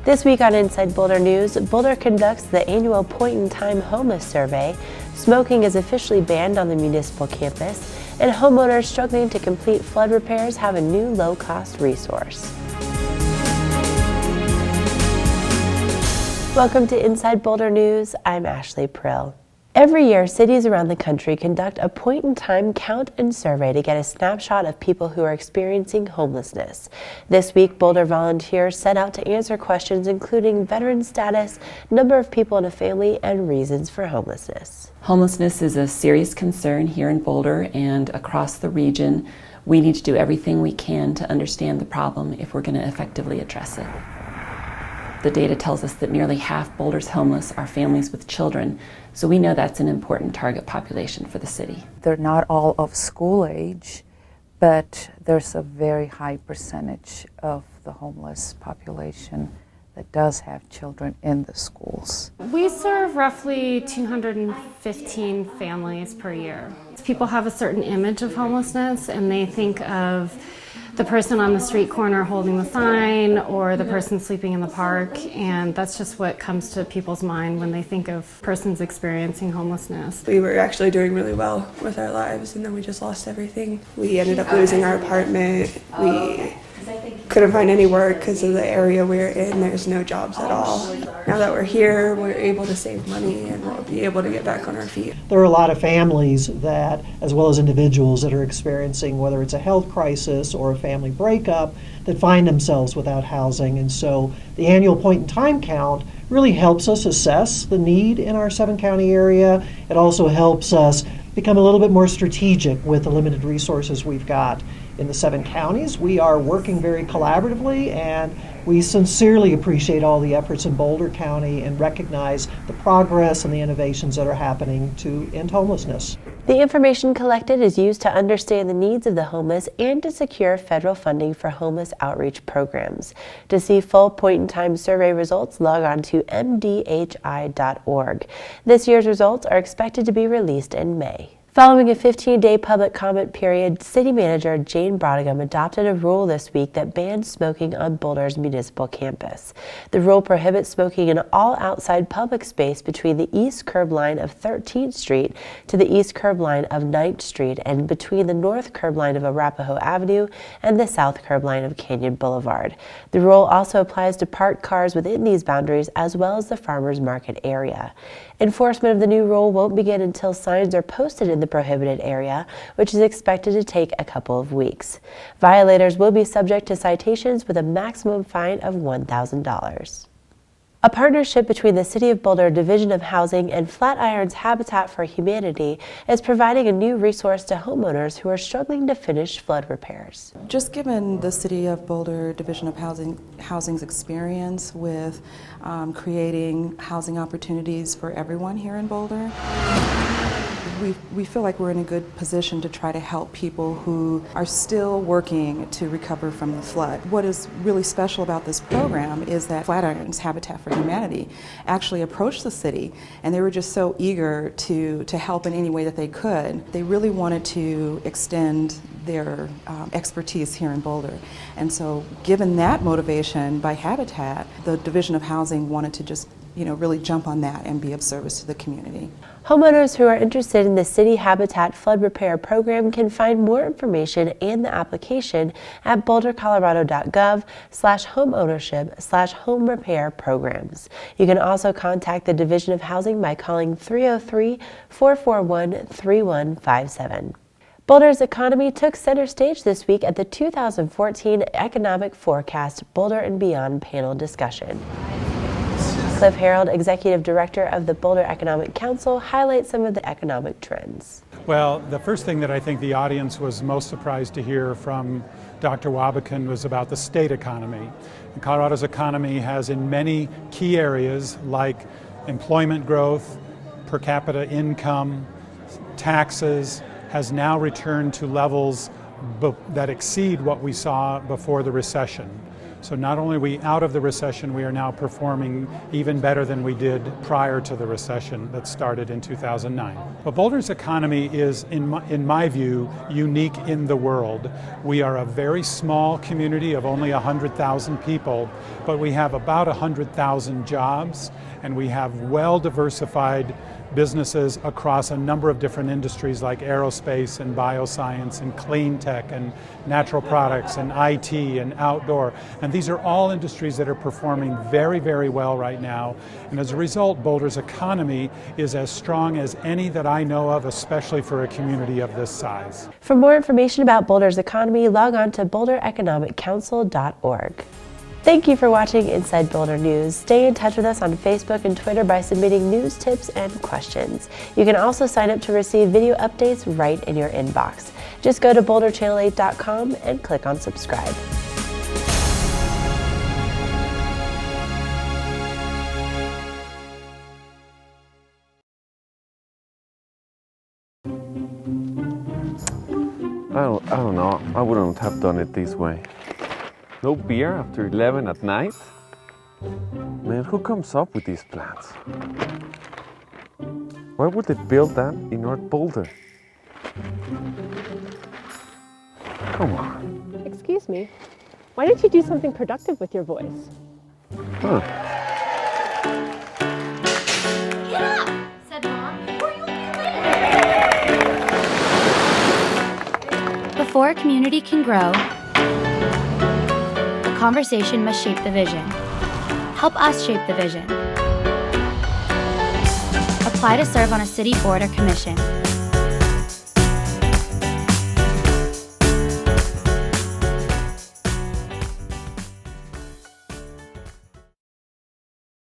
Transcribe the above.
This week on Inside Boulder News, Boulder conducts the annual point-in-time homeless survey, smoking is officially banned on the municipal campus, and homeowners struggling to complete flood repairs have a new low-cost resource. Welcome to Inside Boulder News. I'm Ashley Prill. Every year, cities around the country conduct a point-in-time count and survey to get a snapshot of people who are experiencing homelessness. This week, Boulder volunteers set out to answer questions including veteran status, number of people in a family, and reasons for homelessness. Homelessness is a serious concern here in Boulder and across the region. We need to do everything we can to understand the problem if we're going to effectively address it. The data tells us that nearly half Boulder's homeless are families with children, so we know that's an important target population for the city. They're not all of school age, but there's a very high percentage of the homeless population that does have children in the schools. We serve roughly 215 families per year. People have a certain image of homelessness and they think of the person on the street corner holding the sign or the person sleeping in the park, and that's just what comes to people's mind when they think of persons experiencing homelessness. We were actually doing really well with our lives and then we just lost everything. We ended up losing our apartment. We couldn't find any work because of the area we're in. There's no jobs at all. Now that we're here, we're able to save money and we'll be able to get back on our feet. There are a lot of families that, as well as individuals that are experiencing, whether it's a health crisis or a family breakup, that find themselves without housing. And so the annual point-in-time count really helps us assess the need in our 7-county area. It also helps us become a little bit more strategic with the limited resources we've got in the 7 counties. We are working very collaboratively, and we sincerely appreciate all the efforts in Boulder County and recognize the progress and the innovations that are happening to end homelessness. The information collected is used to understand the needs of the homeless and to secure federal funding for homeless outreach programs. To see full point-in-time survey results, log on to mdhi.org. This year's results are expected to be released in May. Following a 15-day public comment period, City Manager Jane Brodigan adopted a rule this week that bans smoking on Boulder's municipal campus. The rule prohibits smoking in all outside public space between the east curb line of 13th Street to the east curb line of 9th Street and between the north curb line of Arapahoe Avenue and the south curb line of Canyon Boulevard. The rule also applies to parked cars within these boundaries as well as the farmers market area. Enforcement of the new rule won't begin until signs are posted in the prohibited area, which is expected to take a couple of weeks. Violators will be subject to citations with a maximum fine of $1,000. A partnership between the City of Boulder Division of Housing and Flatiron's Habitat for Humanity is providing a new resource to homeowners who are struggling to finish flood repairs. Just given the City of Boulder Division of Housing's experience with creating housing opportunities for everyone here in Boulder, we feel like we're in a good position to try to help people who are still working to recover from the flood. What is really special about this program is that Flatiron's Habitat for Humanity actually approached the city, and they were just so eager to help in any way that they could. They really wanted to extend their expertise here in Boulder. And so given that motivation by Habitat, the Division of Housing wanted to just really jump on that and be of service to the community. Homeowners who are interested in the City Habitat Flood Repair Program can find more information and the application at bouldercolorado.gov/homeownership/home repair programs. You can also contact the Division of Housing by calling 303-441-3157. Boulder's economy took center stage this week at the 2014 Economic Forecast Boulder and Beyond panel discussion. Cliff Harold, Executive Director of the Boulder Economic Council, highlights some of the economic trends. Well, the first thing that I think the audience was most surprised to hear from Dr. Wabakan was about the state economy. And Colorado's economy has in many key areas like employment growth, per capita income, taxes, has now returned to levels that exceed what we saw before the recession. So not only are we out of the recession, we are now performing even better than we did prior to the recession that started in 2009. But Boulder's economy is, in my view, unique in the world. We are a very small community of only 100,000 people, but we have about 100,000 jobs, and we have well-diversified businesses across a number of different industries like aerospace and bioscience and clean tech and natural products and IT and outdoor. And these are all industries that are performing very, very well right now. And as a result, Boulder's economy is as strong as any that I know of, especially for a community of this size. For more information about Boulder's economy, log on to bouldereconomiccouncil.org. Thank you for watching Inside Boulder News. Stay in touch with us on Facebook and Twitter by submitting news, tips, and questions. You can also sign up to receive video updates right in your inbox. Just go to boulderchannel8.com and click on subscribe. I don't know. I wouldn't have done it this way. No beer after 11 at night? Man, who comes up with these plans? Why would they build that in North Boulder? Come on. Excuse me, why don't you do something productive with your voice? Huh. Get up, said Mom, or you'll be late. Before a community can grow, conversation must shape the vision. Help us shape the vision. Apply to serve on a city board or commission.